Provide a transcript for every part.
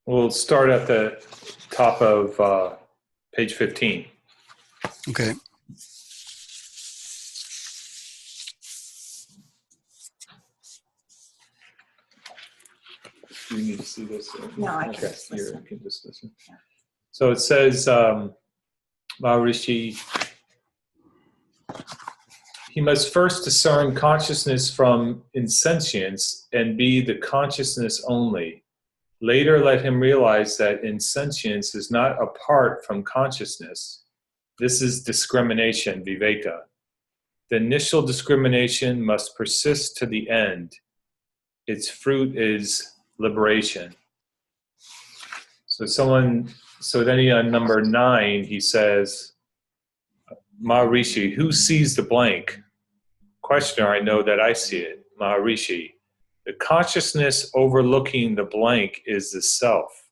We'll start at the top of page 15. Okay. Do you need to see this? No, I can just listen. You can just listen. So it says, Maharishi, he must first discern consciousness from insentience and be the consciousness only. Later, let him realize that insentience is not apart from consciousness. This is discrimination, viveka. The initial discrimination must persist to the end. Its fruit is liberation. So then on number 9, he says, Maharishi, who sees the blank? Questioner, I know that I see it. Maharishi, the consciousness overlooking the blank is the self,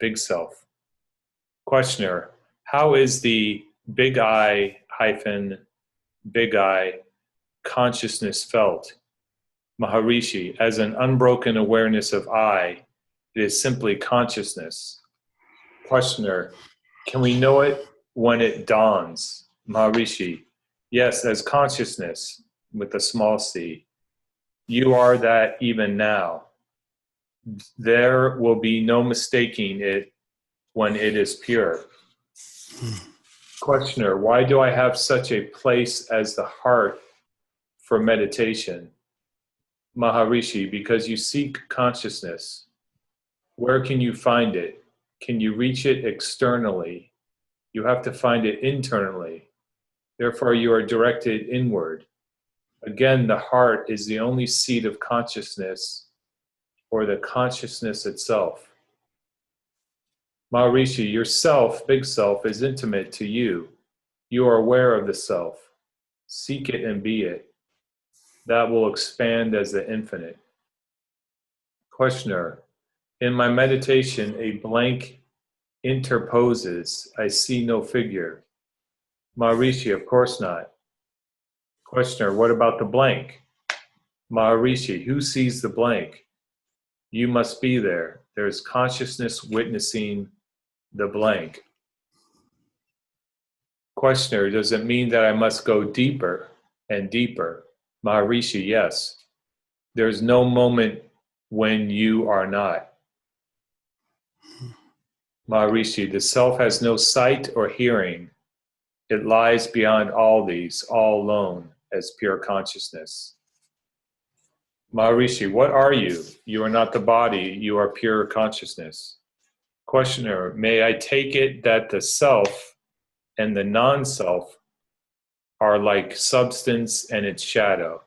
big self. Questioner, how is the big I hyphen big I consciousness felt? Maharishi, as an unbroken awareness of I, it is simply consciousness. Questioner, can we know it when it dawns? Maharishi, yes, as consciousness with a small c. You are that even now. There will be no mistaking it when it is pure. Questioner, why do I have such a place as the heart for meditation? Maharishi, because you seek consciousness. Where can you find it? Can you reach it externally? You have to find it internally. Therefore, you are directed inward. Again, the heart is the only seat of consciousness, or the consciousness itself. Maharishi, your self, big self, is intimate to you. You are aware of the self. Seek it and be it. That will expand as the infinite. Questioner, in my meditation, a blank interposes. I see no figure. Maharishi, of course not. Questioner, what about the blank? Maharishi, who sees the blank? You must be there. There is consciousness witnessing the blank. Questioner, does it mean that I must go deeper and deeper? Maharishi, yes. There is no moment when you are not. Maharishi, the self has no sight or hearing. It lies beyond all these, all alone, as pure consciousness. Maharishi, what are you? You are not the body, you are pure consciousness. Questioner, may I take it that the self and the non-self are like substance and its shadow?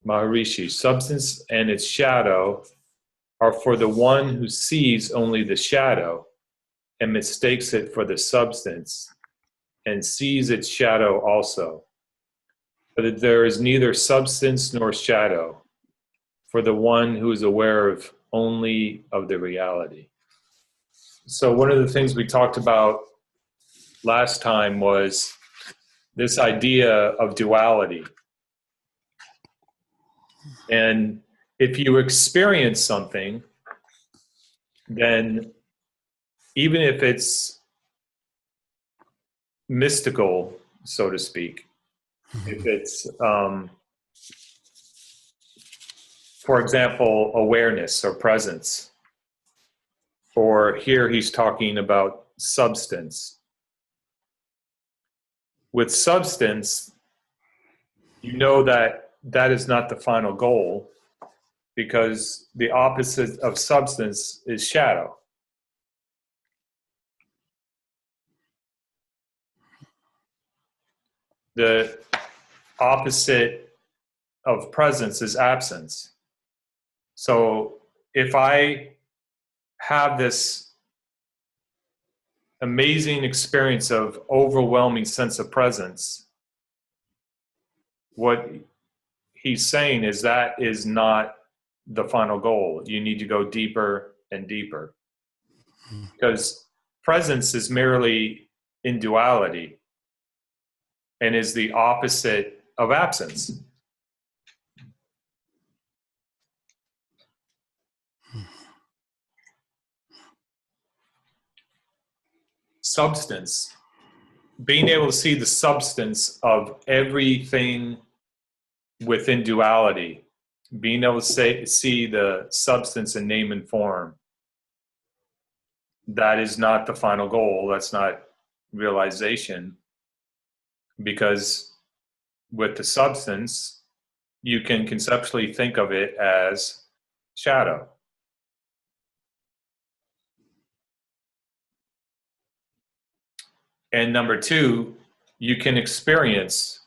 Maharishi, substance and its shadow are for the one who sees only the shadow and mistakes it for the substance and sees its shadow also. But there is neither substance nor shadow for the one who is aware of only of the reality. So one of the things we talked about last time was this idea of duality. And if you experience something, then even if it's mystical, so to speak, if it's, for example, awareness or presence, or here he's talking about substance. With substance, you know that that is not the final goal, because the opposite of substance is shadow. The opposite of presence is absence. So if I have this amazing experience of overwhelming sense of presence, what he's saying is that is not the final goal. You need to go deeper and deeper. Because presence is merely in duality and is the opposite of absence. substance, being able to see the substance of everything within duality, being able to see the substance in name and form, that is not the final goal. That's not realization, because with the substance, you can conceptually think of it as shadow. And number two, you can experience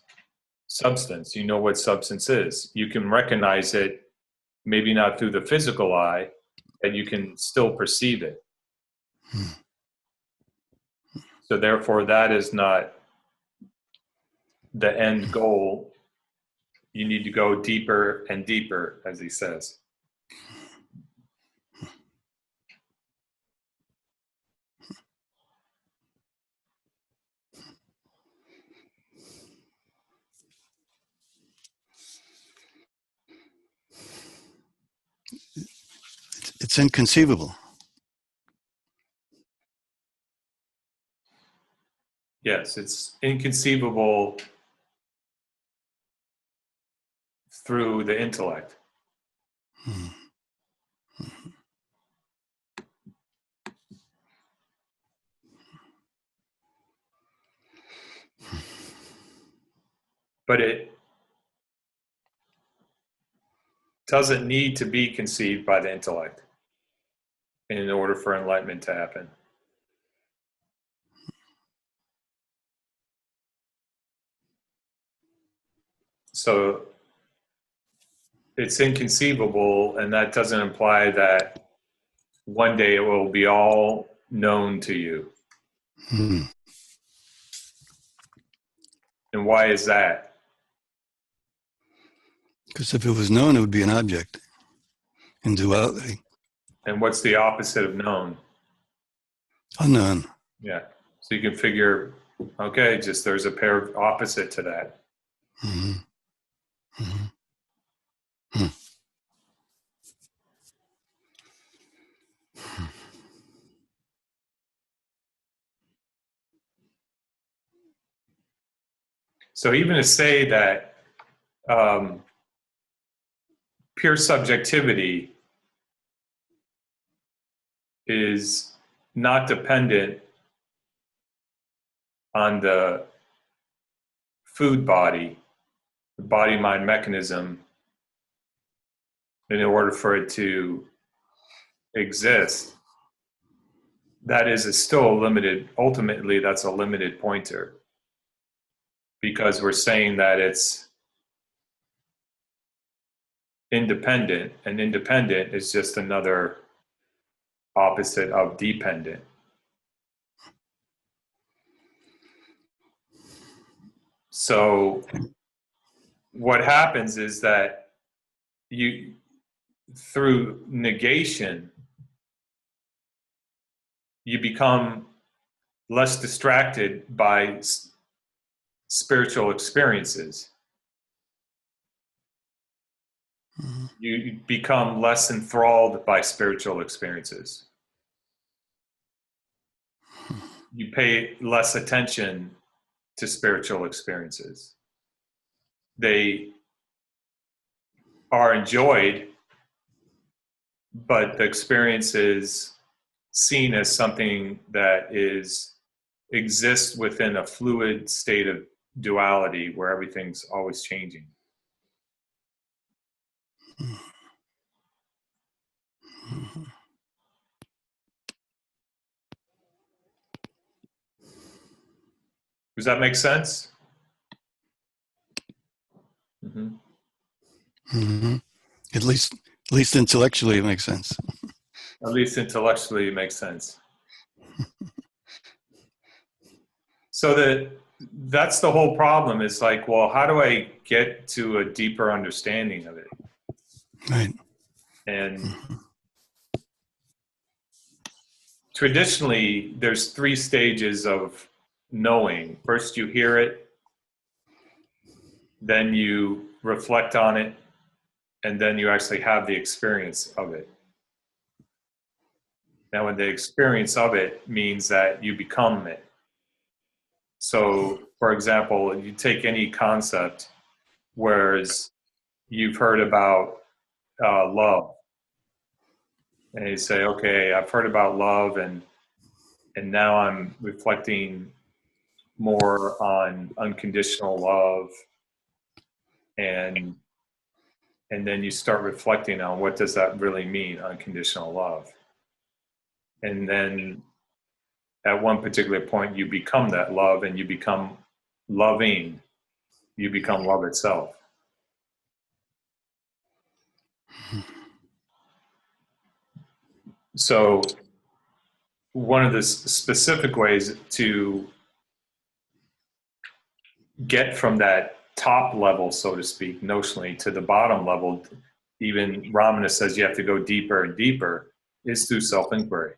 substance. You know what substance is. You can recognize it, maybe not through the physical eye, but you can still perceive it. So therefore, that is not the end goal. You need to go deeper and deeper, as he says. It's inconceivable. Yes, it's inconceivable through the intellect. But it doesn't need to be conceived by the intellect in order for enlightenment to happen. So it's inconceivable, and that doesn't imply that one day it will be all known to you. And why is that? Because if it was known, it would be an object in duality. And what's the opposite of known? Unknown. Yeah. So you can figure, okay, just there's a pair of opposite to that. So even to say that pure subjectivity is not dependent on the food body, the body-mind mechanism, in order for it to exist, that is still a limited, ultimately that's a limited pointer. Because we're saying that it's independent, and independent is just another opposite of dependent. So what happens is that you, through negation, you become less distracted by spiritual experiences. You become less enthralled by spiritual experiences. You pay less attention to spiritual experiences. They are enjoyed, but the experience is seen as something that exists within a fluid state of duality where everything's always changing. Does that make sense? At least intellectually, it makes sense. At least intellectually, it makes sense. So that's the whole problem. It's like, well, how do I get to a deeper understanding of it? Right. And traditionally, there's 3 stages of knowing. First, you hear it, then you reflect on it, and then you actually have the experience of it. Now, when the experience of it means that you become it. So, for example, you take any concept, whereas you've heard about love, and you say, okay, I've heard about love, and now I'm reflecting more on unconditional love, and then you start reflecting on what does that really mean, unconditional love. And then at one particular point you become that love, and you become loving, you become love itself. So one of the specific ways to get from that top level, so to speak, notionally, to the bottom level, even Ramana says you have to go deeper and deeper, is through self-inquiry.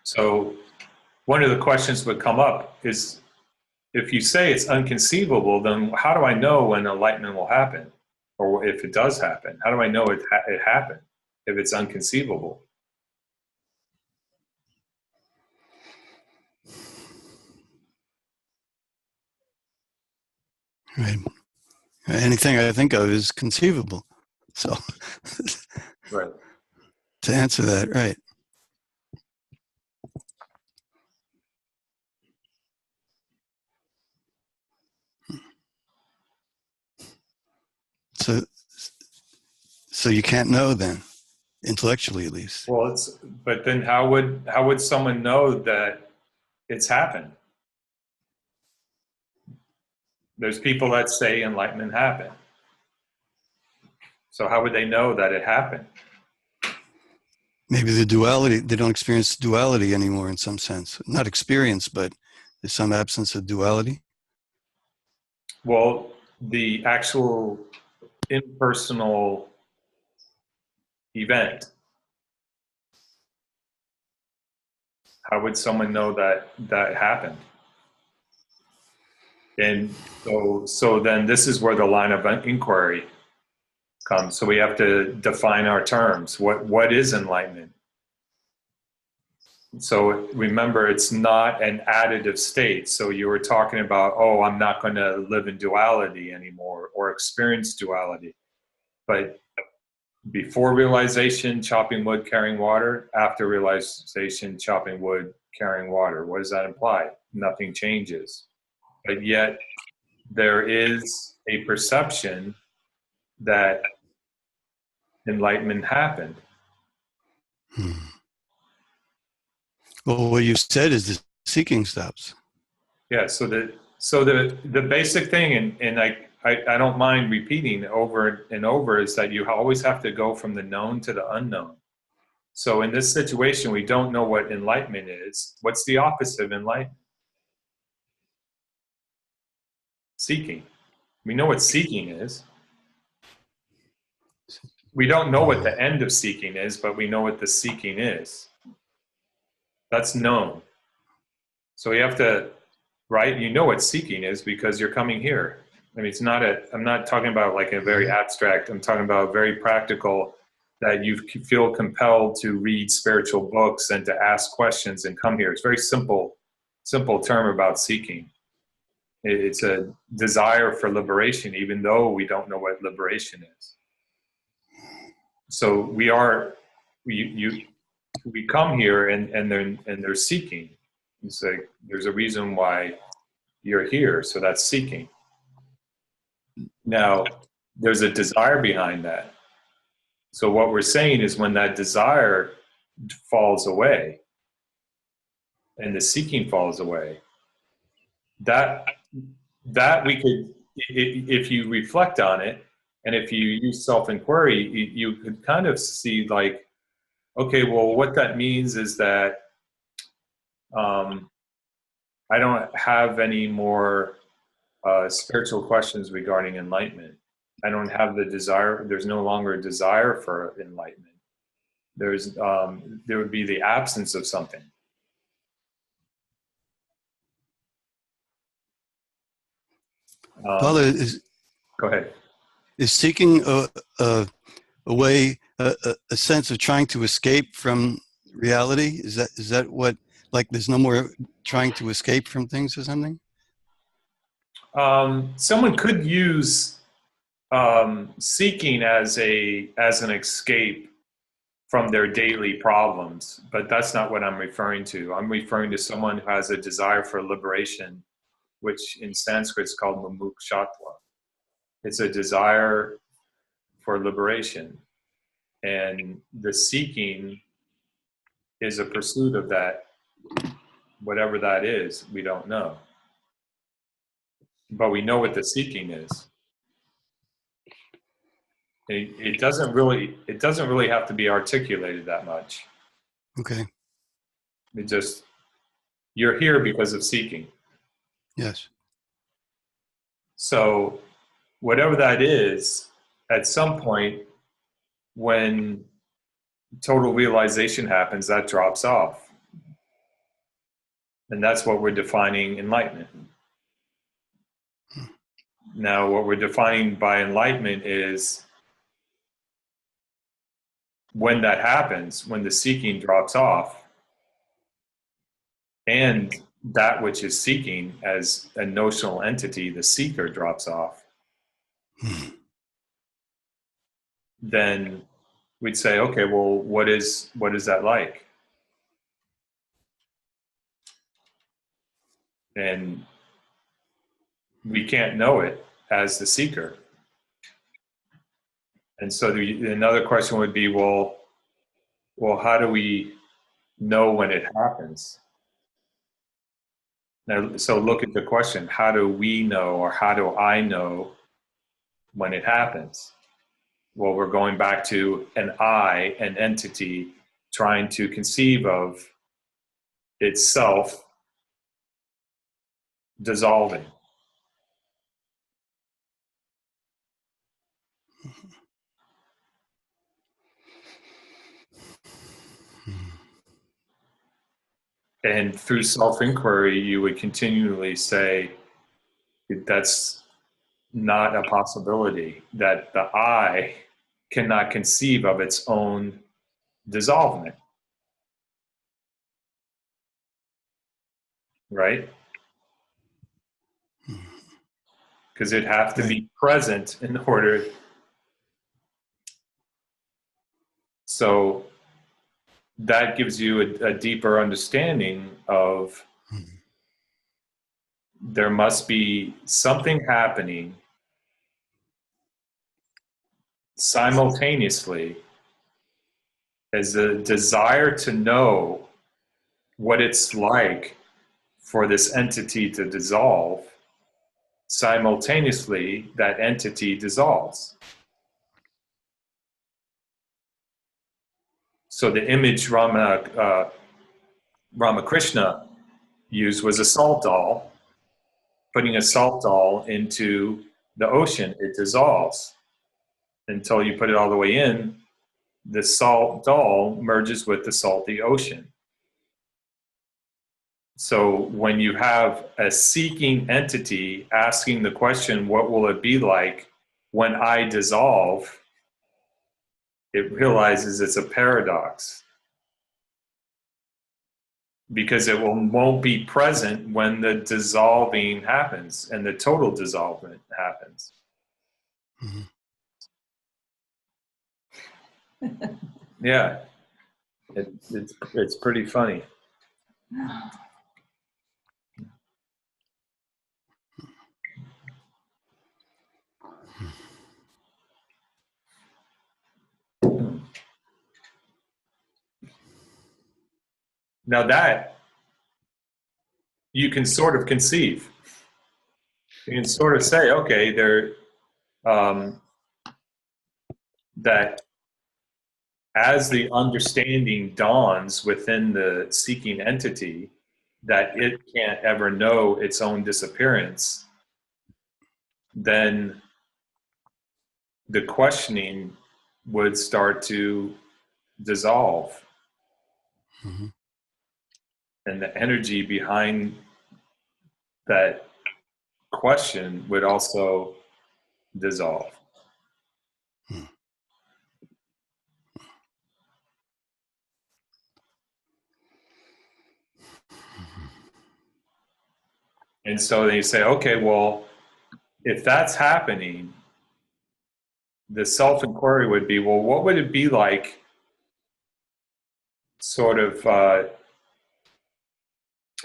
So one of the questions would come up is, if you say it's unconceivable, then how do I know when enlightenment will happen? Or if it does happen, how do I know it happened if it's unconceivable? Right. Anything I think of is conceivable. So Right. to answer that, right. So you can't know then, intellectually at least. Well, but then how would someone know that it's happened? There's people that say enlightenment happened. So how would they know that it happened? Maybe the duality, they don't experience duality anymore in some sense. Not experience, but there's some absence of duality. Well, the actual impersonal event, how would someone know that happened? And so then this is where the line of inquiry comes. So we have to define our terms. What is enlightenment? So remember, it's not an additive state. So you were talking about, oh, I'm not going to live in duality anymore or experience duality. But before realization, chopping wood, carrying water. After realization, chopping wood, carrying water. What does that imply? Nothing changes. But yet there is a perception that enlightenment happened. Well, what you said is the seeking stops. Yeah, so the basic thing, and I don't mind repeating over and over, is that you always have to go from the known to the unknown. So in this situation, we don't know what enlightenment is. What's the opposite of enlightenment? Seeking. We know what seeking is. We don't know what the end of seeking is, but we know what the seeking is. That's known. So we have to, right? You know what seeking is because you're coming here. I mean, I'm not talking about like a very abstract, I'm talking about very practical, that you feel compelled to read spiritual books and to ask questions and come here. It's very simple term about seeking. It's a desire for liberation, even though we don't know what liberation is. So we come here and they're seeking. It's like there's a reason why you're here, so that's seeking. Now, there's a desire behind that. So what we're saying is when that desire falls away and the seeking falls away, that we could, if you reflect on it and if you use self-inquiry, you could kind of see like, okay, well, what that means is that I don't have any more spiritual questions regarding enlightenment. I don't have the desire. There's no longer a desire for enlightenment. there would be the absence of something. Bala, Go ahead. is seeking a way, a sense of trying to escape from reality? Is that what, like there's no more trying to escape from things or something? Someone could use seeking as an escape from their daily problems, but that's not what I'm referring to. I'm referring to someone who has a desire for liberation, which in Sanskrit is called mumukshvatva. It's a desire for liberation, and the seeking is a pursuit of that, whatever that is. We don't know, but we know what the seeking is. It doesn't really have to be articulated that much. Okay. It just, you're here because of seeking. Yes. So whatever that is, at some point when total realization happens, that drops off. And that's what we're defining enlightenment. Now, what we're defining by enlightenment is when that happens, when the seeking drops off, and that which is seeking as a notional entity, the seeker, drops off, then we'd say, okay, well, what is that like? And we can't know it as the seeker. And so another question would be, well, how do we know when it happens? Now, so look at the question, how do we know, or how do I know when it happens? Well, we're going back to an I, an entity, trying to conceive of itself dissolving. And through self-inquiry, you would continually say, that's not a possibility, that the I cannot conceive of its own dissolvement. Right? Because it'd have to be present in order. So that gives you a deeper understanding of there must be something happening simultaneously as a desire to know what it's like for this entity to dissolve. Simultaneously, that entity dissolves. So the image Ramakrishna used was a salt doll. Putting a salt doll into the ocean, it dissolves. Until you put it all the way in, the salt doll merges with the salty ocean. So when you have a seeking entity asking the question, what will it be like when I dissolve? It realizes it's a paradox. Because it won't be present when the dissolving happens and the total dissolvement happens. Yeah, it's pretty funny. Now that you can sort of conceive, you can sort of say, okay, that as the understanding dawns within the seeking entity, that it can't ever know its own disappearance, then the questioning would start to dissolve. Mm-hmm. And the energy behind that question would also dissolve. Hmm. And so they say, okay, well, if that's happening, the self-inquiry would be, well, what would it be like sort of, I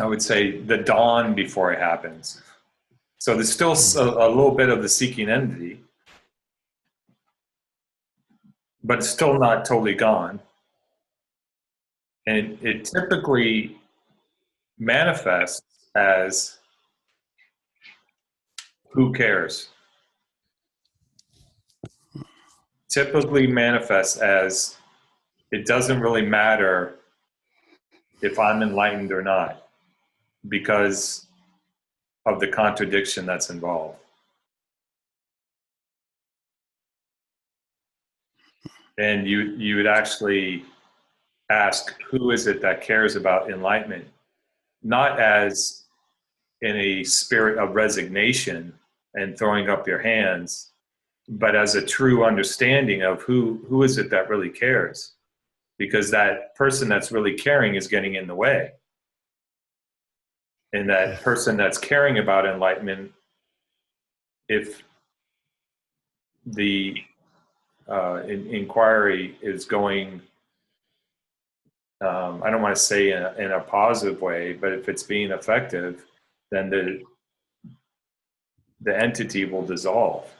would say, the dawn before it happens? So there's still a little bit of the seeking entity, but it's still not totally gone. And it typically manifests as, who cares? Typically manifests as, it doesn't really matter if I'm enlightened or not, because of the contradiction that's involved. And you would actually ask, who is it that cares about enlightenment? Not as in a spirit of resignation and throwing up your hands, but as a true understanding of who is it that really cares? Because that person that's really caring is getting in the way. And that person that's caring about enlightenment, if the inquiry is going, I don't want to say in a positive way, but if it's being effective, then the entity will dissolve.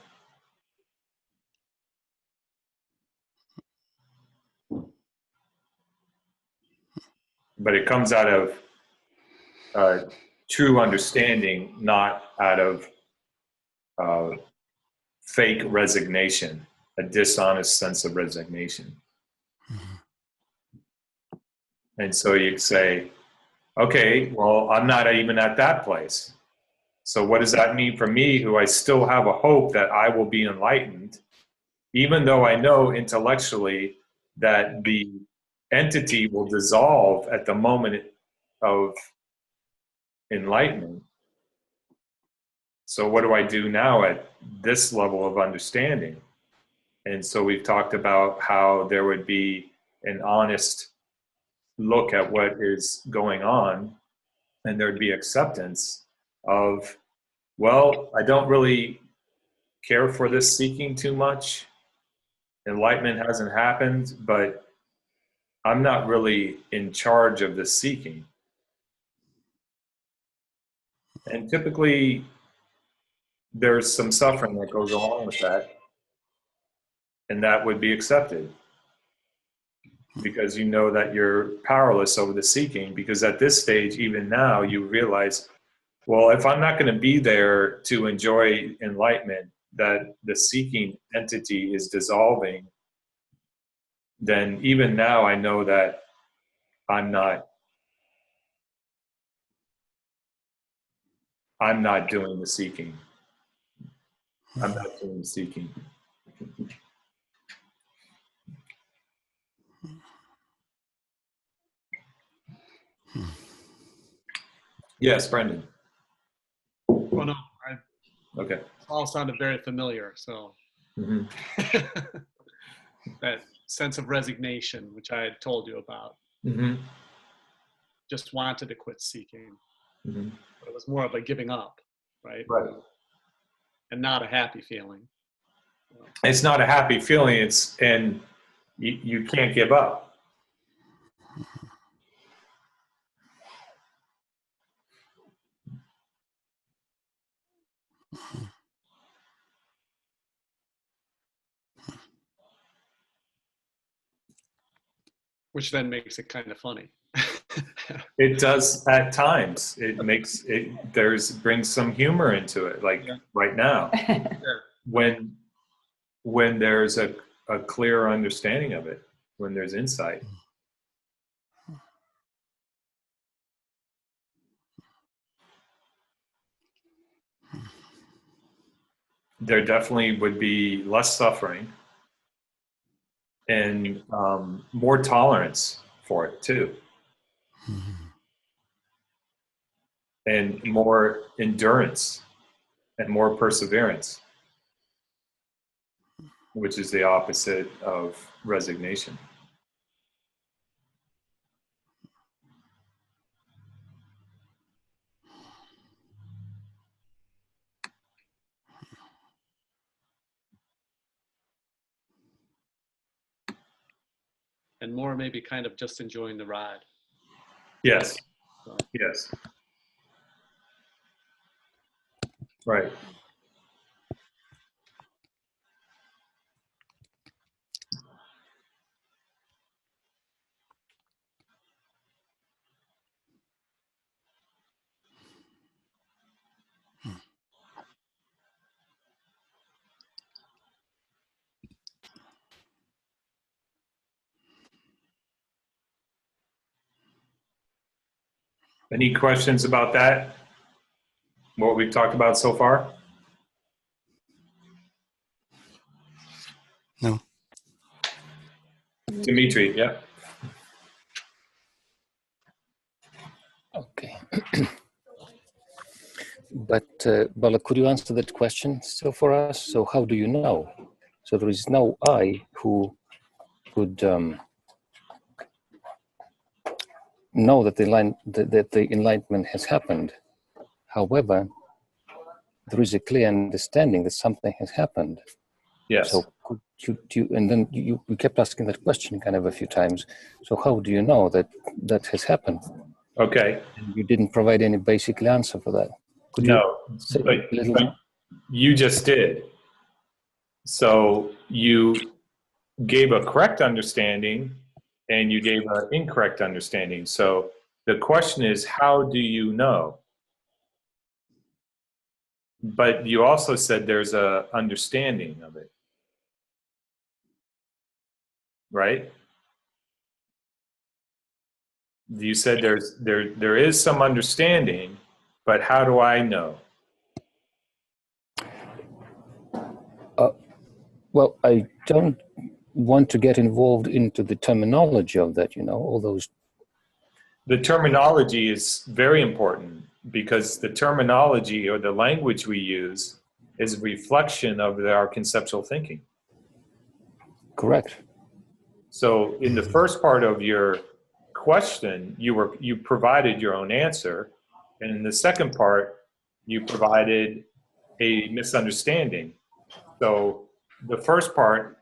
But it comes out of true understanding, not out of fake resignation, a dishonest sense of resignation. And so you say, okay, well, I'm not even at that place. So what does that mean for me, who I still have a hope that I will be enlightened, even though I know intellectually that the entity will dissolve at the moment of enlightenment? So what do I do now at this level of understanding? And so we've talked about how there would be an honest look at what is going on, and there'd be acceptance of, well, I don't really care for this seeking too much. Enlightenment hasn't happened, but I'm not really in charge of the seeking. And typically, there's some suffering that goes along with that, and that would be accepted, because you know that you're powerless over the seeking. Because at this stage, even now, you realize, well, if I'm not going to be there to enjoy enlightenment, that the seeking entity is dissolving, then even now I know that I'm not doing the seeking. I'm not doing the seeking. Yes, Brendan. Oh no, Okay. all sounded very familiar. So Mm-hmm. that sense of resignation, which I had told you about, Mm-hmm. just wanted to quit seeking. Mm-hmm. But it was more of a giving up, right? Right. And not a happy feeling. It's not a happy feeling. And you can't give up. Which then makes it kind of funny. It does at times. It makes it, brings some humor into it, like right now, when there's a clear understanding of it, when there's insight. There definitely would be less suffering, and more tolerance for it too, and more endurance and more perseverance, which is the opposite of resignation. And more maybe kind of just enjoying the ride. Yes. So, Yes. Right. Any questions about that? What we've talked about so far? No. Dimitri, yeah. Okay. But Bala, could you answer that question still for us? So how do you know? So there is no I who could know that the enlightenment has happened. However, there is a clear understanding that something has happened. Yes. So could you and then you kept asking that question kind of a few times. So how do you know that that has happened? Okay. And you didn't provide any basic answer for that. Could you No, say but a little more? you just did. So you gave a correct understanding and you gave an incorrect understanding. So the question is, how do you know? But you also said there's a understanding of it, right? You said there is some understanding, but how do I know? Well, I don't want to get involved into the terminology of that, all those. The terminology is very important because the terminology or the language we use is a reflection of our conceptual thinking. Correct. So in the first part of your question, you provided your own answer, and in the second part, you provided a misunderstanding. So the first part,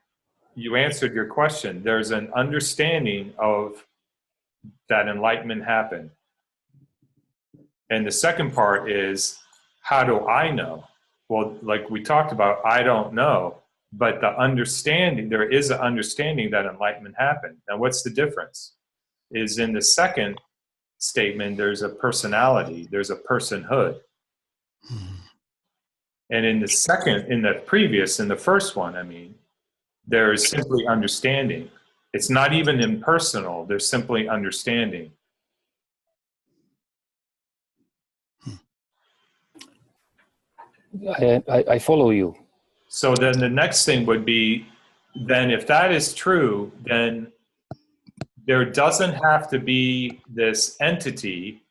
you answered your question. There's an understanding of that enlightenment happened. And the second part is, how do I know? Well, like we talked about, I don't know. But the understanding, there is an understanding that enlightenment happened. Now, what's the difference? Is in the second statement, there's a personality, there's a personhood. And in the first one, I mean, there is simply understanding. It's not even impersonal, there's simply understanding. I follow you. So then the next thing would be, then if that is true, then there doesn't have to be this entity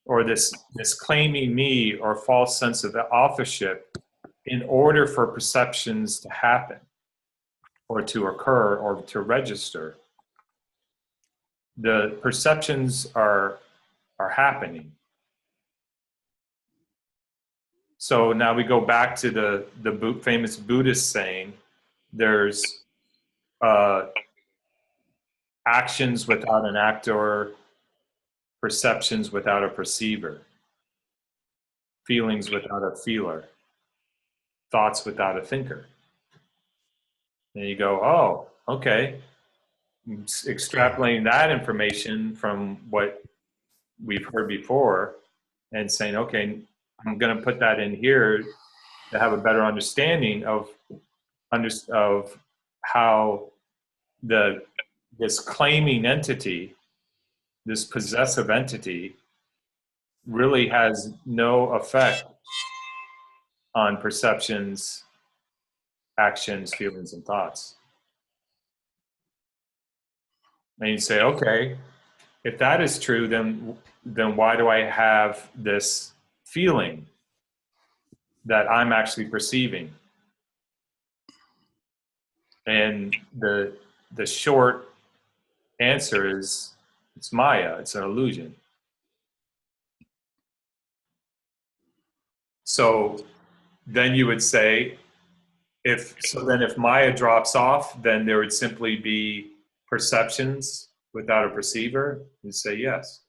or this claiming me or false sense of authorship in order for perceptions to happen or to occur or to register. The perceptions are happening. So now we go back to the famous Buddhist saying, there's actions without an actor, perceptions without a perceiver, feelings without a feeler, thoughts without a thinker. And you go, oh, okay. Extrapolating that information from what we've heard before and saying, okay, I'm going to put that in here to have a better understanding of how this claiming entity, this possessive entity, really has no effect on perceptions, actions, feelings, and thoughts. And you say, okay, if that is true, then why do I have this feeling that I'm actually perceiving? And the short answer is it's Maya, it's an illusion. So then you would say, if Maya drops off, then there would simply be perceptions without a perceiver. You'd say yes.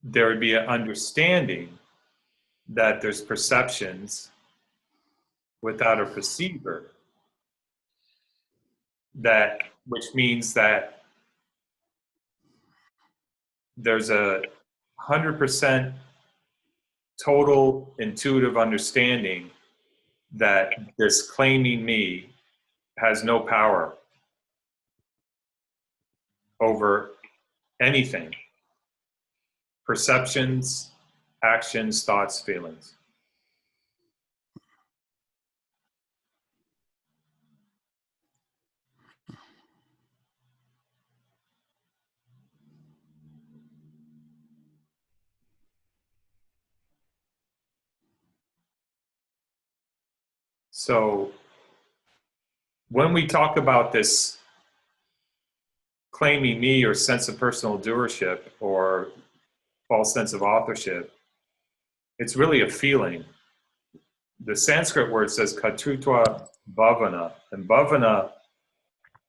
There would be an understanding that there's perceptions without a perceiver, which means that there's 100% total intuitive understanding that this claiming me has no power over anything: perceptions, actions, thoughts, feelings. So when we talk about this claiming me or sense of personal doership or false sense of authorship, it's really a feeling. The Sanskrit word says katrutva bhavana, and bhavana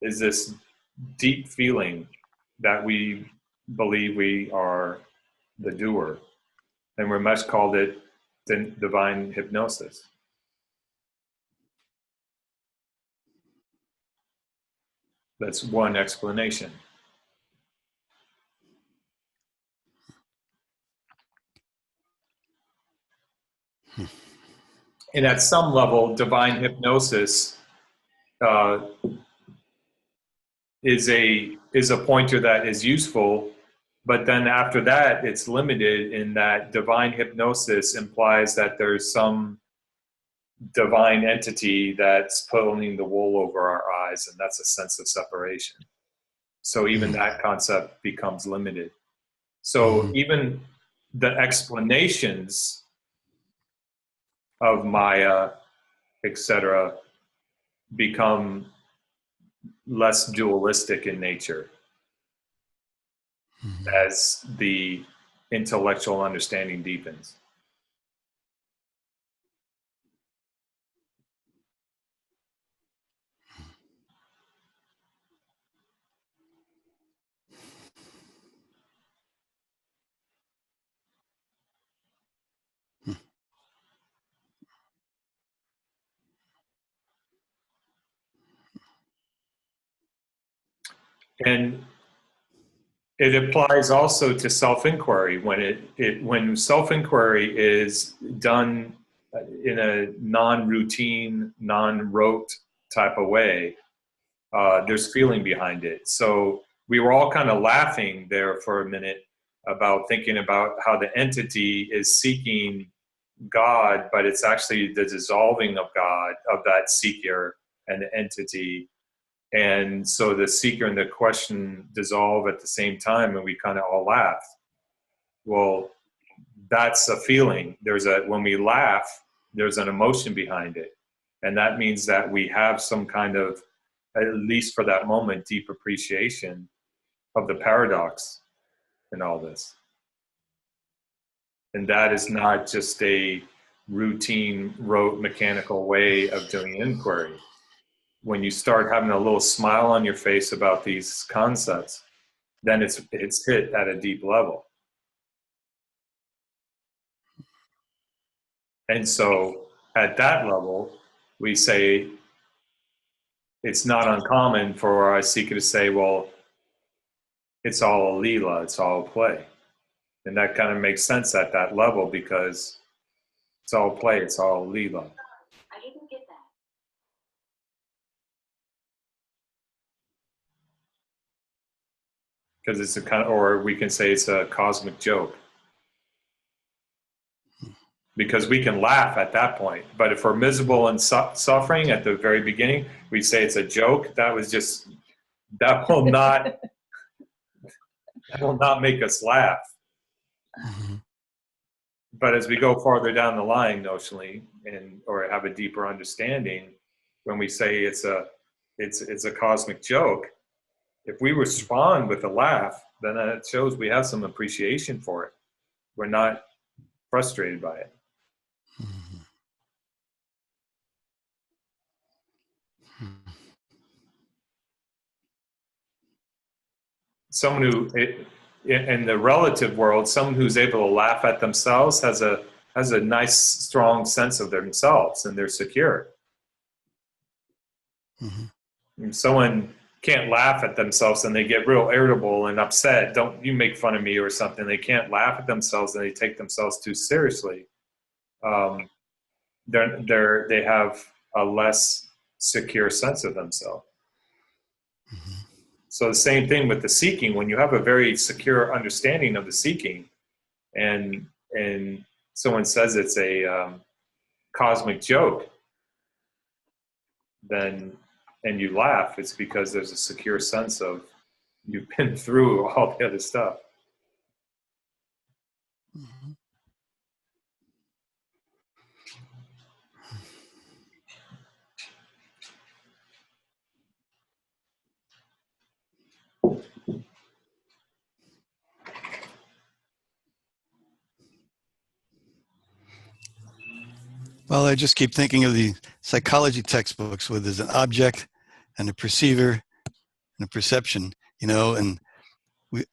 is this deep feeling that we believe we are the doer. And Ramesh called it divine hypnosis. That's one explanation. And at some level, divine hypnosis is a pointer that is useful, but then after that, it's limited in that divine hypnosis implies that there's some divine entity that's pulling the wool over our eyes, and that's a sense of separation. So even that concept becomes limited. So even the explanations of Maya, etc., become less dualistic in nature as the intellectual understanding deepens. And it applies also to self-inquiry. When self-inquiry is done in a non-routine, non-rote type of way, there's feeling behind it. So we were all kind of laughing there for a minute about thinking about how the entity is seeking God, but it's actually the dissolving of God, of that seeker and the entity. And so the seeker and the question dissolve at the same time, and we kind of all laugh. Well, that's a feeling. When we laugh, there's an emotion behind it. And that means that we have some kind of, at least for that moment, deep appreciation of the paradox in all this. And that is not just a routine, rote, mechanical way of doing inquiry. When you start having a little smile on your face about these concepts, then it's hit at a deep level. And so at that level, we say it's not uncommon for a seeker to say, well, it's all a leela, it's all play. And that kind of makes sense at that level because it's all play, it's all leela. I didn't get that. Because it's a kind of, or we can say it's a cosmic joke. because we can laugh at that point. But if we're miserable and suffering at the very beginning, we say it's a joke. That will not make us laugh. Mm-hmm. But as we go farther down the line, notionally, or have a deeper understanding, when we say it's a cosmic joke, if we respond with a laugh, then it shows we have some appreciation for it. We're not frustrated by it. Mm-hmm. Someone who, in the relative world, someone who's able to laugh at themselves has a nice, strong sense of themselves, and they're secure. Mm-hmm. And someone can't laugh at themselves and they get real irritable and upset. Don't you make fun of me or something. They can't laugh at themselves and they take themselves too seriously. They have a less secure sense of themselves. Mm-hmm. So the same thing with the seeking. When you have a very secure understanding of the seeking, and someone says it's a cosmic joke, then and you laugh, it's because there's a secure sense of you've been through all the other stuff. Mm-hmm. Well, I just keep thinking of the psychology textbooks where there's an object and a perceiver and a perception, and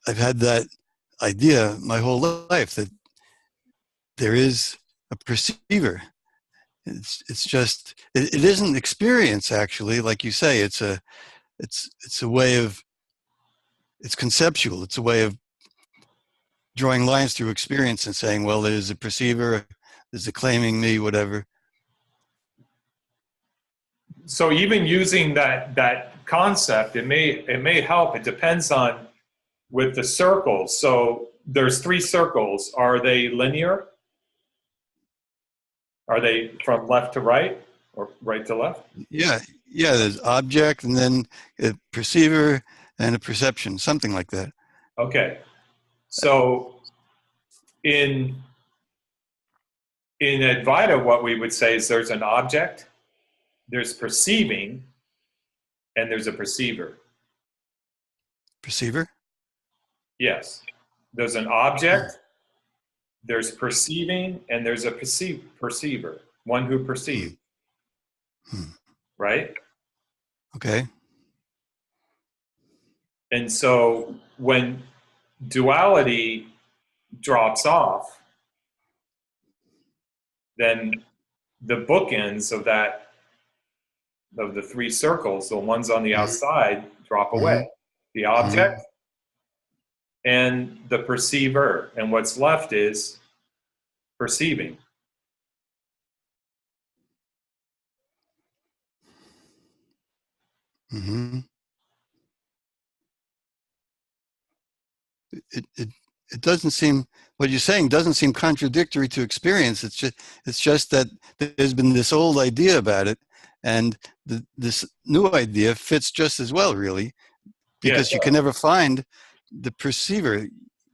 I've had that idea my whole life that there is a perceiver. It's just, it isn't experience, actually, like you say. It's a way of, it's conceptual. It's a way of drawing lines through experience and saying, well, there's a perceiver, there's a claiming me, whatever. So even using that concept, it may help. It depends on with the circles. So there's 3 circles. Are they linear? Are they from left to right or right to left? Yeah. There's object and then a perceiver and a perception, something like that. Okay. So in Advaita, what we would say is there's an object, there's perceiving, and there's a perceiver. Perceiver? Yes. There's an object, there's perceiving, and there's a perceiver, one who perceives. Right? Okay. And so when duality drops off, then the bookends of the 3 circles, the ones on the outside, drop away. The object and the perceiver. And what's left is perceiving. Mm-hmm. It doesn't seem, what you're saying doesn't seem contradictory to experience. It's just that there's been this old idea about it, and this new idea fits just as well, really, because you can never find the perceiver.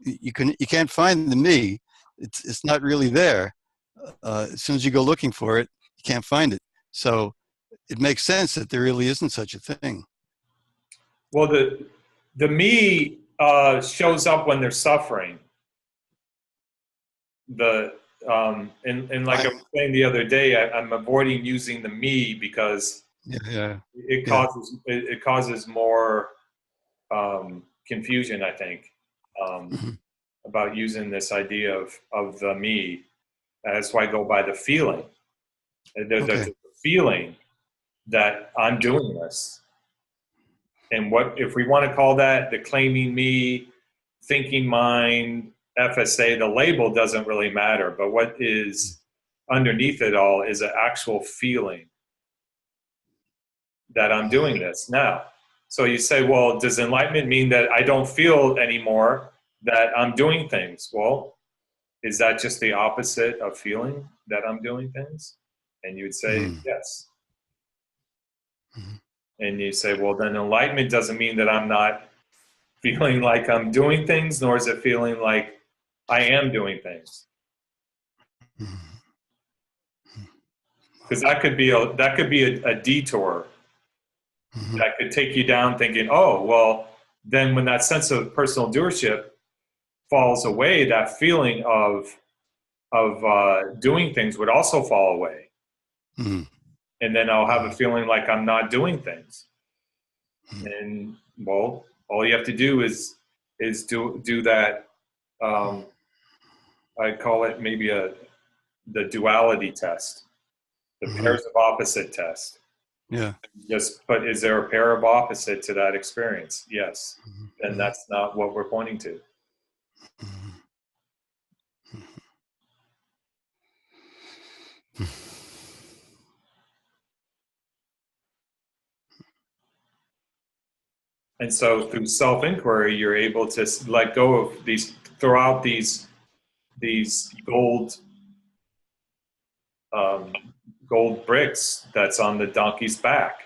You can't find the me. It's not really there. As soon as you go looking for it, you can't find it. So it makes sense that there really isn't such a thing. Well, the me shows up when they're suffering. And like I was saying the other day, I'm avoiding using the me because it causes more confusion, I think, about using this idea of the me. That's why I go by the feeling. There's a feeling that I'm doing this. And what if we want to call that the claiming me, thinking mind, FSA, the label doesn't really matter. But what is underneath it all is an actual feeling that I'm doing this now. So you say, well, does enlightenment mean that I don't feel anymore that I'm doing things? Well, is that just the opposite of feeling that I'm doing things? And you would say, yes. And you say, well, then enlightenment doesn't mean that I'm not feeling like I'm doing things, nor is it feeling like I am doing things. Because that could be a detour that could take you down thinking, oh, well, then when that sense of personal doership falls away, that feeling of doing things would also fall away. And then I'll have a feeling like I'm not doing things. And well, all you have to do is do that. I call it maybe the duality test, the pairs of opposite test. Yeah. But is there a pair of opposite to that experience? Yes. And that's not what we're pointing to. And so through self-inquiry, you're able to let go of these, throw out these gold bricks that's on the donkey's back.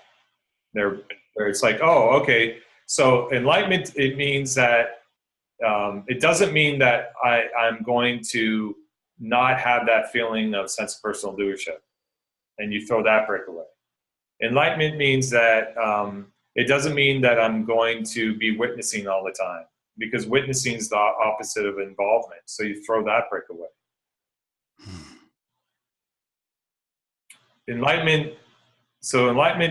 It's like, oh, okay. So enlightenment, it means that it doesn't mean that I'm going to not have that feeling of sense of personal doership, and you throw that brick away. Enlightenment means that it doesn't mean that I'm going to be witnessing all the time, because witnessing is the opposite of involvement. So you throw that brick away. Enlightenment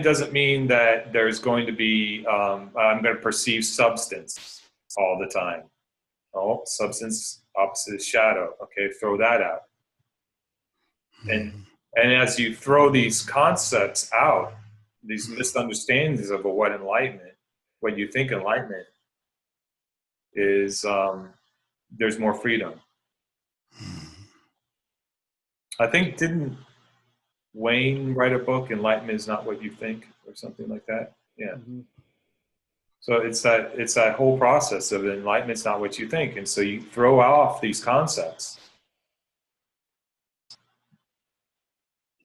doesn't mean that there's going to be, I'm going to perceive substance all the time. Oh, substance, opposite is shadow. Okay, throw that out. And as you throw these concepts out, these misunderstandings of what you think enlightenment is, there's more freedom. I think, didn't Wayne write a book, Enlightenment is Not What You Think, or something like that? Yeah. So it's that whole process of enlightenment's not what you think. And so you throw off these concepts.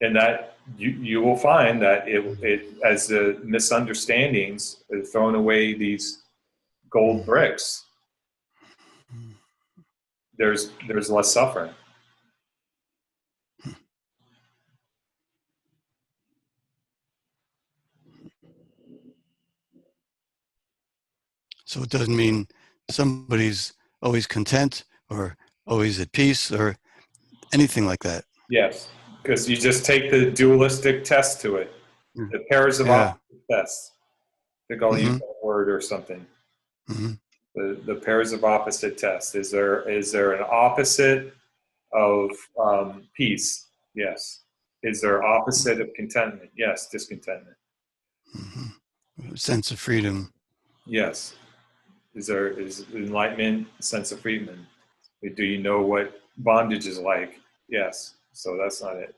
And that you will find that it as the misunderstandings are throwing away these gold bricks, there's less suffering. So it doesn't mean somebody's always content or always at peace or anything like that. Yes, because you just take the dualistic test to it, the pairs of opposite tests. I think I'll use that word or something. The pairs of opposite test. Is there an opposite of peace? Yes. Is there opposite of contentment? Yes, discontentment. Sense of freedom. Yes. Is enlightenment a sense of freedom? Do you know what bondage is like? Yes. So that's not it.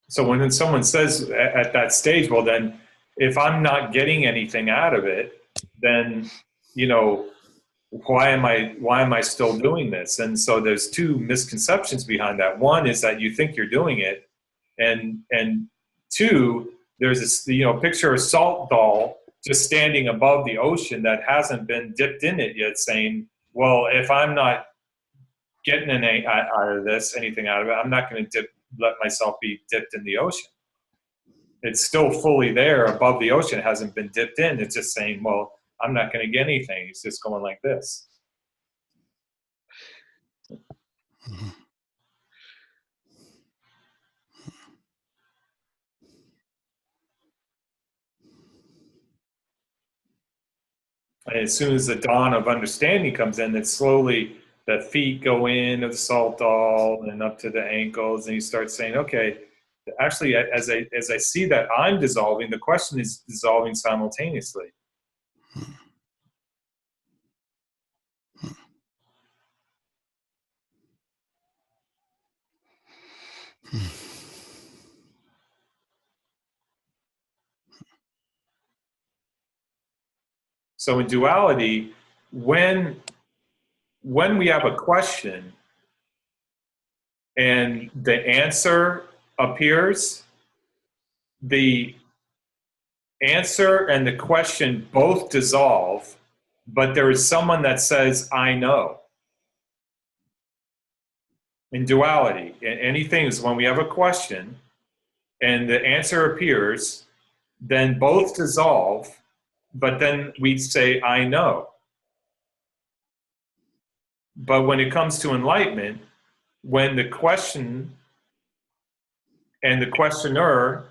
So when someone says at that stage, well, then if I'm not getting anything out of it, then, why am I still doing this? And so there's two misconceptions behind that. One is that you think you're doing it. And two, there's this, picture a salt doll just standing above the ocean that hasn't been dipped in it yet, saying, well, if I'm not getting anything out of it, I'm not going to let myself be dipped in the ocean. It's still fully there above the ocean. It hasn't been dipped in. It's just saying, well, I'm not going to get anything. It's just going like this. And as soon as the dawn of understanding comes in, then slowly the feet go in of the salt doll and up to the ankles, and you start saying, okay, actually, as I see that I'm dissolving, the question is dissolving simultaneously. So in duality, when we have a question and the answer appears, the answer and the question both dissolve, but there is someone that says, I know. In duality, anything is when we have a question and the answer appears, then both dissolve, but then we say, I know. But when it comes to enlightenment, when the question and the questioner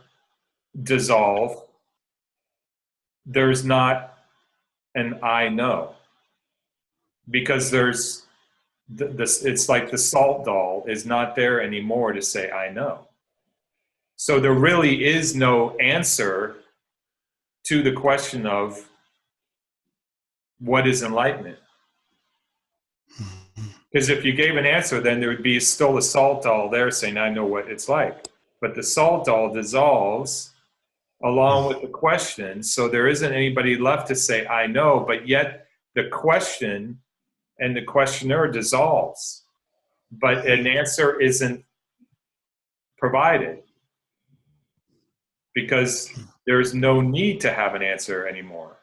dissolve, there's not an I know. Because there's this, it's like the salt doll is not there anymore to say, I know. So there really is no answer to the question of what is enlightenment. Because if you gave an answer, then there would be still a salt doll there saying, I know what it's like. But the salt doll dissolves along with the question. So there isn't anybody left to say, I know, but yet the question and the questioner dissolves. But an answer isn't provided because there's no need to have an answer anymore.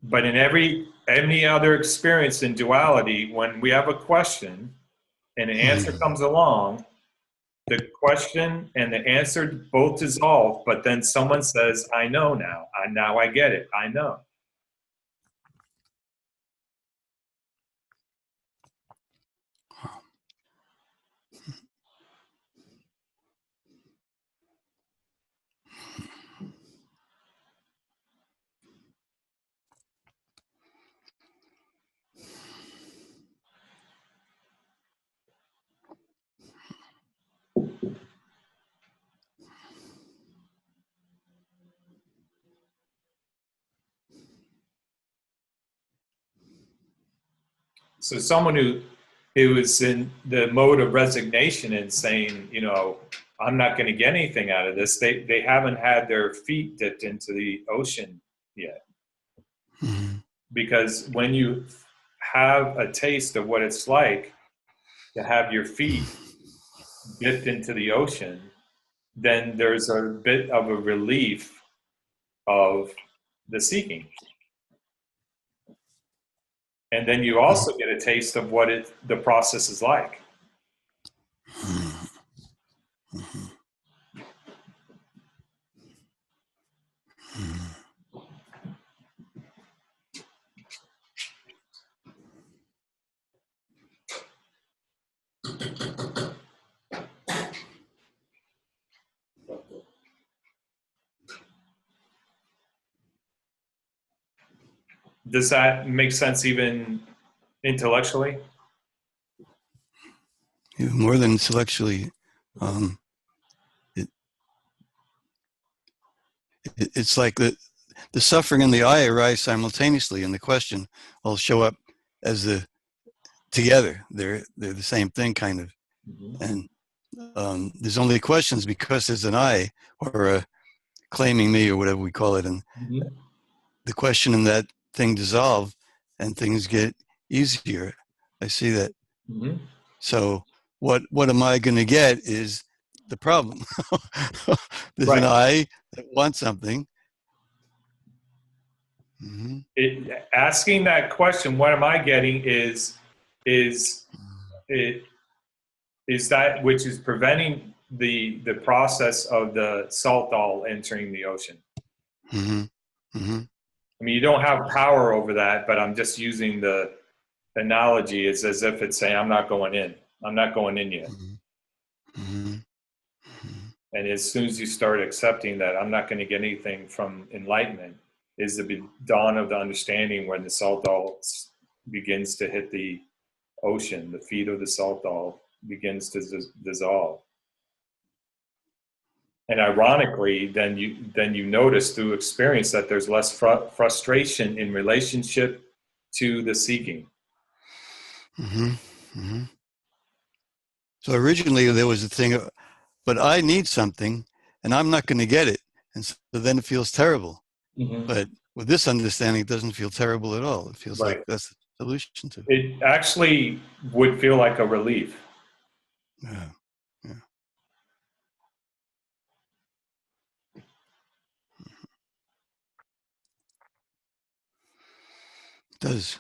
But in any other experience in duality, when we have a question and an answer comes along, the question and the answer both dissolve, but then someone says, I know now. Now I get it. I know. So someone who is in the mode of resignation and saying, you know, I'm not going to get anything out of this, they haven't had their feet dipped into the ocean yet. Because when you have a taste of what it's like to have your feet dipped into the ocean, then there's a bit of a relief of the seeking. And then you also get a taste of what the process is like. Does that make sense even intellectually? Yeah, more than intellectually. It's like the suffering and the I arise simultaneously, and the question will show up as together. They're the same thing, kind of. And there's only questions because there's an I or a claiming me or whatever we call it, and the question and that thing dissolve, and things get easier. I see that. So what am I going to get is the problem. There's an I that wants something. Asking that question, what am I getting, is that which is preventing the process of the salt doll entering the ocean. I mean, you don't have power over that, but I'm just using the analogy. It's as if it's saying, I'm not going in. I'm not going in yet. And as soon as you start accepting that I'm not going to get anything from enlightenment, is the dawn of the understanding when the salt doll begins to hit the ocean. The feet of the salt doll begins to dissolve. And ironically, then you notice through experience that there's less frustration in relationship to the seeking. So originally there was a thing, but I need something, and I'm not going to get it. And so then it feels terrible. Mhm. But with this understanding, it doesn't feel terrible at all. It feels Right. like that's the solution to it. It actually would feel like a relief. Yeah. Yeah. It does.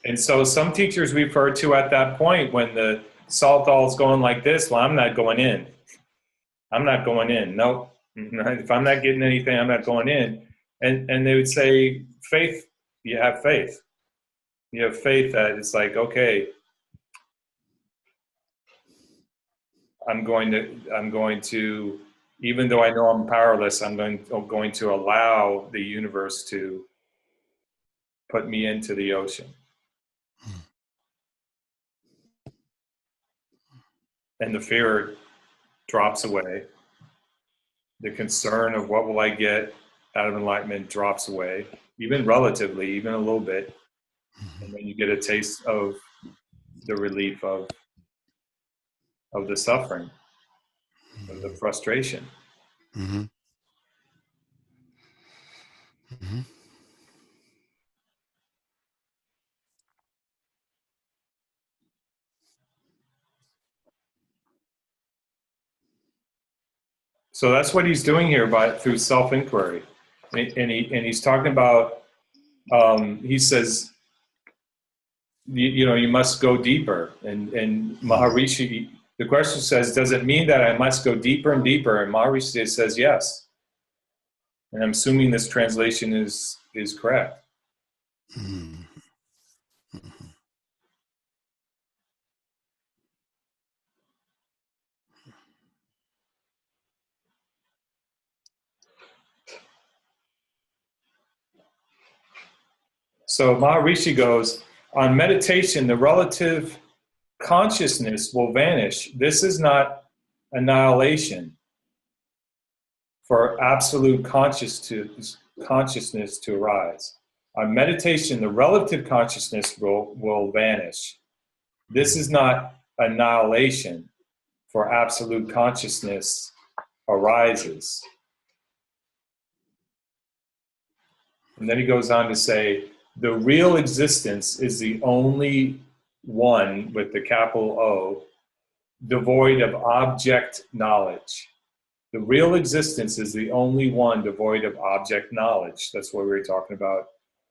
And so some teachers refer to at that point when the salt all's going like this, well, I'm not going in. I'm not going in. Nope. If I'm not getting anything, I'm not going in. And they would say, faith, you have faith. You have faith that it's like, okay, I'm going to, even though I know I'm powerless, I'm going to allow the universe to put me into the ocean. And the fear drops away. The concern of what will I get out of enlightenment drops away, even relatively, even a little bit. And then you get a taste of the relief of the suffering, of the frustration. Mm-hmm. Mm-hmm. So that's what he's doing here through self-inquiry. And he's talking about, he says, you must go deeper. And Maharishi, the question says, does it mean that I must go deeper and deeper? And Maharishi says, yes. And I'm assuming this translation is correct. Mm-hmm. So Maharishi goes, on meditation, the relative consciousness will vanish. This is not annihilation for absolute consciousness to arise. On meditation, the relative consciousness will vanish. This is not annihilation for absolute consciousness arises. And then he goes on to say, the real existence is the only one with the capital O, devoid of object knowledge. The real existence is the only one devoid of object knowledge. That's what we were talking about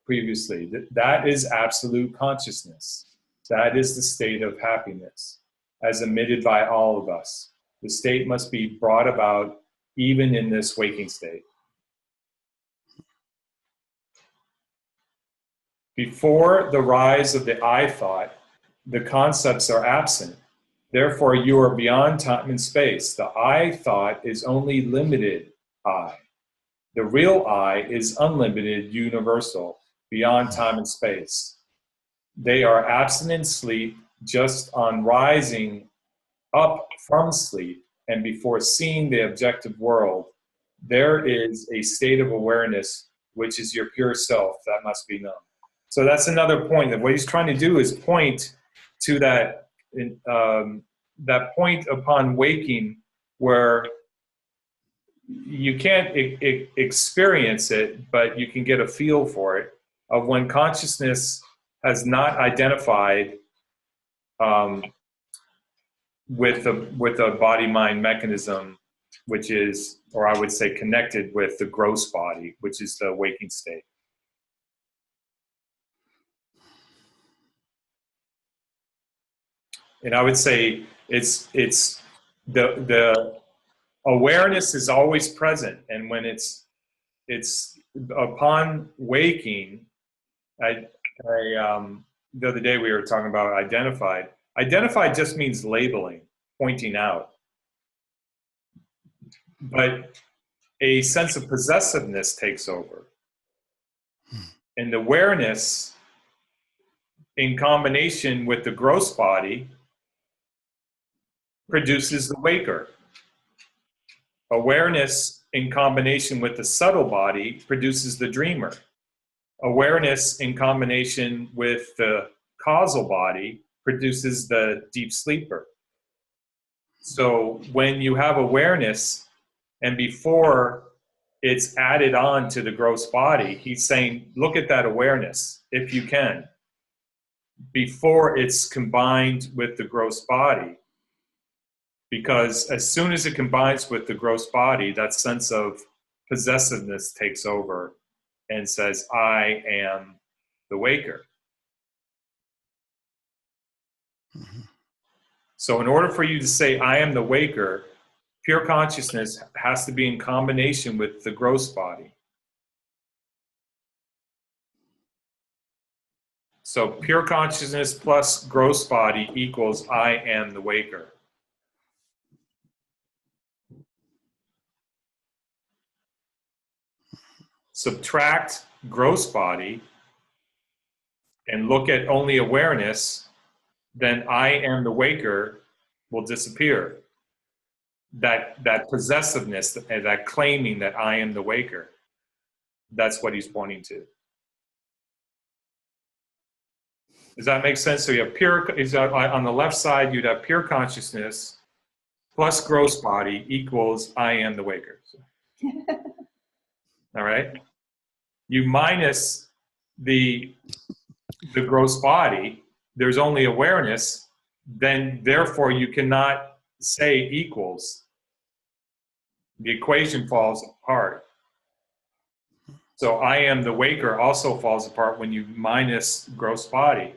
previously. That is absolute consciousness. That is the state of happiness, as admitted by all of us. The state must be brought about even in this waking state. Before the rise of the I thought, the concepts are absent. Therefore, you are beyond time and space. The I thought is only limited I. The real I is unlimited, universal, beyond time and space. They are absent in sleep, just on rising up from sleep and before seeing the objective world. There is a state of awareness, which is your pure self, that must be known. So that's another point. That what he's trying to do is point to that point upon waking where you can't experience it, but you can get a feel for it, of when consciousness has not identified with a body-mind mechanism, which is, or I would say, connected with the gross body, which is the waking state. And I would say it's the awareness is always present, and when it's upon waking, the other day we were talking about identified. Identified just means labeling, pointing out, but a sense of possessiveness takes over, and the awareness, in combination with the gross body, produces the waker. Awareness in combination with the subtle body produces the dreamer. Awareness in combination with the causal body produces the deep sleeper. So when you have awareness, and before it's added on to the gross body, he's saying, look at that awareness, if you can, before it's combined with the gross body. Because as soon as it combines with the gross body, that sense of possessiveness takes over and says, I am the waker. So in order for you to say, I am the waker, pure consciousness has to be in combination with the gross body. So pure consciousness plus gross body equals I am the waker. Subtract gross body and look at only awareness, then I am the waker will disappear. That possessiveness, that claiming that I am the waker, that's what he's pointing to. Does that make sense? So you have pure, on the left side, you'd have pure consciousness plus gross body equals I am the waker. All right? You minus the gross body, there's only awareness, then therefore you cannot say equals. The equation falls apart. So I am the waker also falls apart when you minus gross body.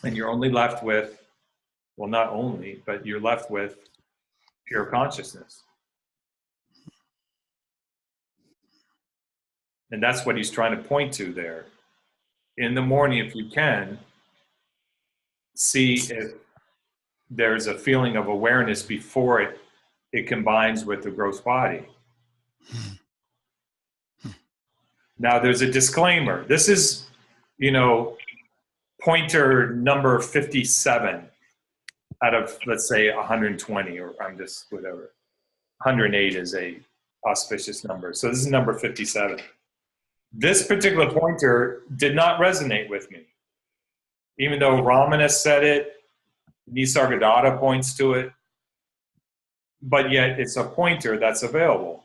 And you're only left with, well, not only, but you're left with pure consciousness. And that's what he's trying to point to there. In the morning, if you can, see if there's a feeling of awareness before it combines with the gross body. Now, there's a disclaimer. This is, pointer number 57 out of, let's say, 120, or I'm just whatever. 108 is a auspicious number. So this is number 57. This particular pointer did not resonate with me. Even though Ramana said it, Nisargadatta points to it, but yet it's a pointer that's available.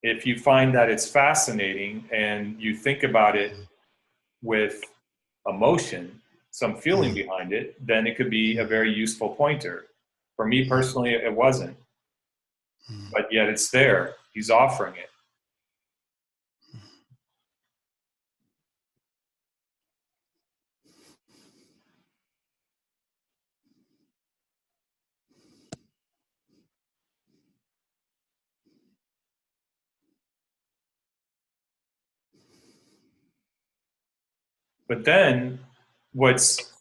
If you find that it's fascinating and you think about it with emotion, some feeling behind it, then it could be a very useful pointer. For me personally, it wasn't, but yet it's there. He's offering it. But then what's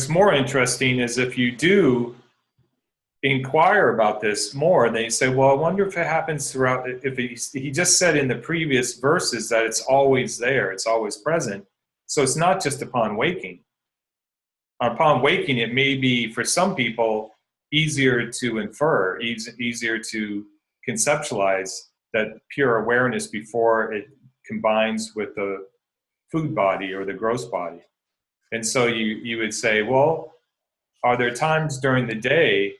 more interesting is if you do inquire about this more, and they say, well, I wonder if it happens throughout, if he just said in the previous verses that it's always there, it's always present. So it's not just upon waking. Upon waking, it may be, for some people, easier to infer, easier to conceptualize that pure awareness before it combines with the food body or the gross body. And so you would say, well, are there times during the day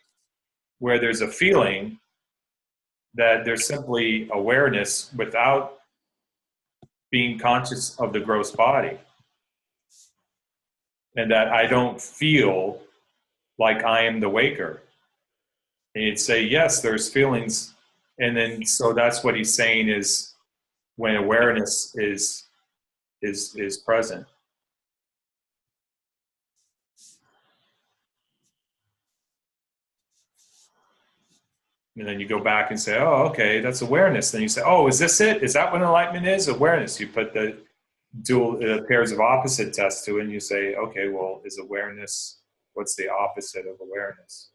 where there's a feeling that there's simply awareness without being conscious of the gross body? And that I don't feel like I am the waker. And you'd say, yes, there's feelings. And then, so that's what he's saying is when awareness is present. And then you go back and say, oh, okay, that's awareness. Then you say, oh, is this it? Is that what enlightenment is? Awareness. You put the dual pairs of opposite tests to it, and you say, okay, well, is awareness, what's the opposite of awareness?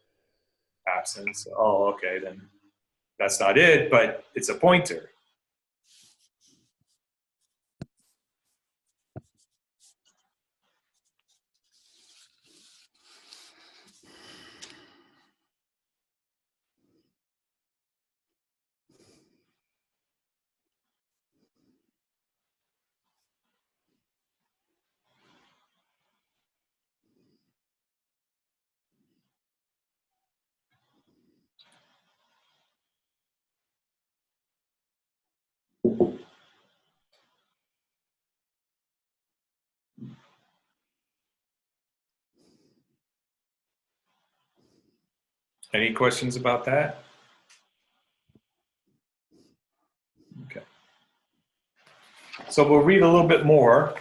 Absence. Oh, okay, then that's not it, but it's a pointer. Any questions about that? Okay. So we'll read a little bit more.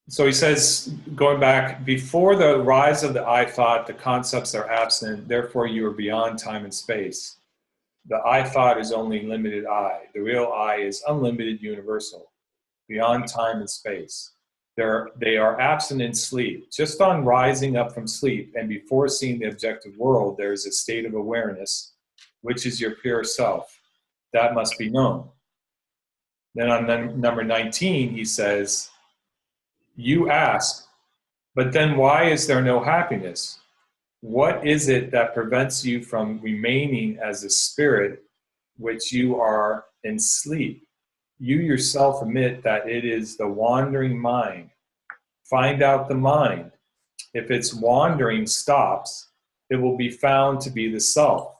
So he says, going back, before the rise of the I thought, the concepts are absent, therefore you are beyond time and space. The I thought is only limited I. The real I is unlimited universal, beyond time and space. They are absent in sleep. Just on rising up from sleep and before seeing the objective world, there is a state of awareness, which is your pure self. That must be known. Then on number 19, he says, you ask, but then why is there no happiness? What is it that prevents you from remaining as a spirit which you are in sleep? You yourself admit that it is the wandering mind. Find out the mind. If its wandering stops, it will be found to be the self,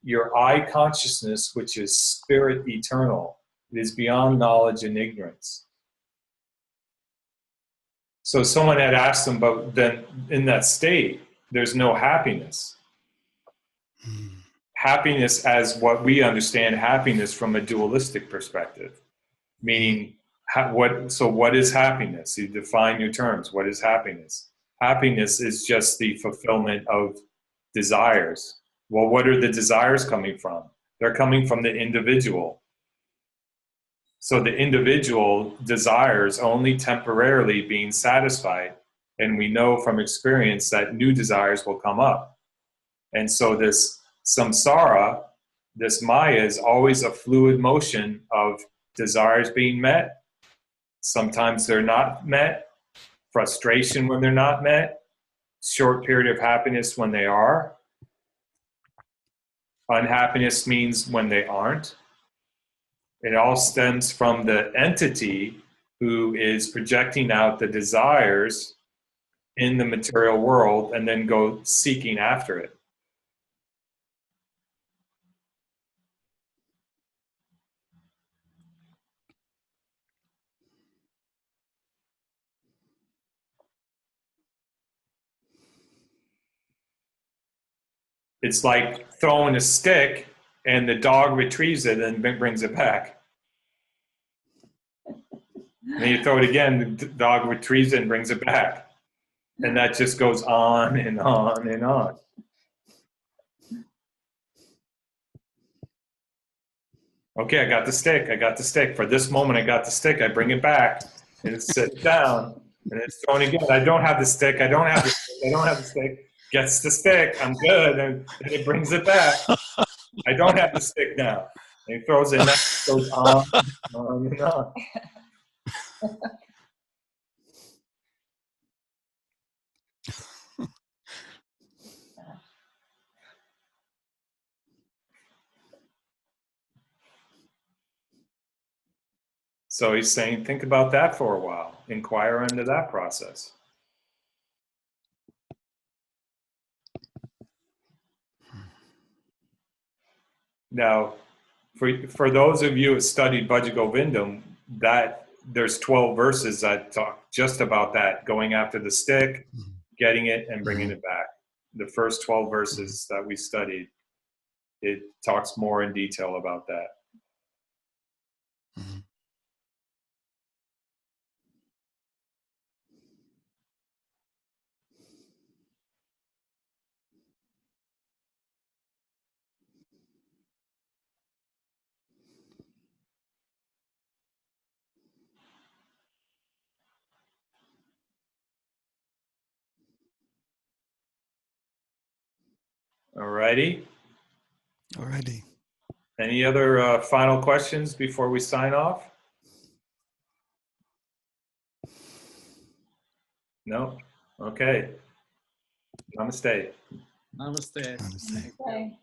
your I consciousness, which is spirit eternal. It is beyond knowledge and ignorance. So someone had asked him, but then in that state, there's no happiness. Happiness as what we understand happiness from a dualistic perspective. Meaning, what is happiness? You define your terms. What is happiness? Happiness is just the fulfillment of desires. Well, what are the desires coming from? They're coming from the individual. So the individual desires only temporarily being satisfied. And we know from experience that new desires will come up. And so this samsara, this maya, is always a fluid motion of desires being met. Sometimes they're not met. Frustration when they're not met. Short period of happiness when they are. Unhappiness means when they aren't. It all stems from the entity who is projecting out the desires in the material world and then go seeking after it. It's like throwing a stick and the dog retrieves it and brings it back. And then you throw it again, the dog retrieves it and brings it back. And that just goes on and on and on. Okay, I got the stick. I got the stick. For this moment, I got the stick. I bring it back. And it sits down. And it's thrown again. I don't have the stick. I don't have the stick. I don't have the stick. Gets the stick. I'm good. And then it brings it back. I don't have the stick now. And he throws it and that goes on and on. So he's saying, think about that for a while. Inquire into that process. Now, for those of you who studied Bhaja Govindam, that there's 12 verses that talk just about that, going after the stick, getting it, and bringing it back. The first 12 verses that we studied, it talks more in detail about that. Alrighty. Alrighty. Any other final questions before we sign off? No? Okay. Namaste. Namaste. Namaste. Okay.